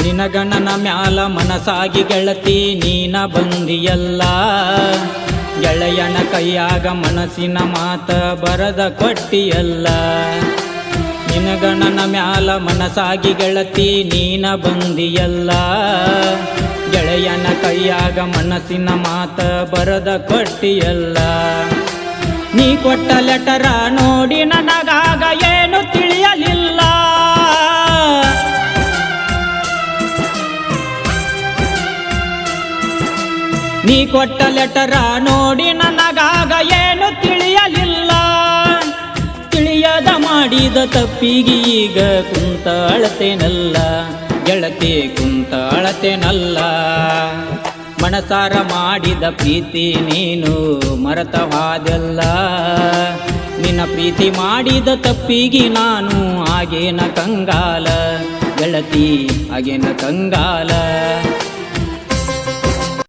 ನಿನಗಣನ ಮ್ಯಾಲ ಮನಸಾಗಿ ಗೆಳತಿ ನೀನ ಬಂದಿಯಲ್ಲ. ಗೆಳೆಯನ ಕೈಯಾಗ ಮನಸ್ಸಿನ ಮಾತ ಬರದ ಕೊಟ್ಟಿಯಲ್ಲ. ನಿನಗಣನ ಮ್ಯಾಲ ಮನಸಾಗಿ ಗೆಳತಿ ನೀನ ಬಂದಿಯಲ್ಲ. ಗೆಳೆಯನ ಕೈಯಾಗ ಮನಸ್ಸಿನ ಮಾತ ಬರದ ಕೊಟ್ಟಿಯಲ್ಲ. ನೀ ಕೊಟ್ಟ ಲೆಟರ ನೋಡಿ ನನಗಾಗ ಏನು ತಿಳಿಯಲಿಲ್ಲ. ನೀ ಕೊಟ್ಟ ಲೆಟರ ನೋಡಿ ನನಗಾಗ ಏನು ತಿಳಿಯಲಿಲ್ಲ. ತಿಳಿಯದ ಮಾಡಿದ ತಪ್ಪಿಗೆ ಈಗ ಕುಂತ ಅಳತೇನಲ್ಲ. ಗೆಳತಿ ಕುಂತ ಅಳತೇನಲ್ಲ. ಮನಸಾರ ಮಾಡಿದ ಪ್ರೀತಿ ನೀನು ಮರೆತವಾದೆಲ್ಲ. ನಿನ್ನ ಪ್ರೀತಿ ಮಾಡಿದ ತಪ್ಪಿಗೆ ನಾನು ಆಗೇನ ಕಂಗಾಲ. ಗೆಳತಿ ಆಗೇನ ಕಂಗಾಲ.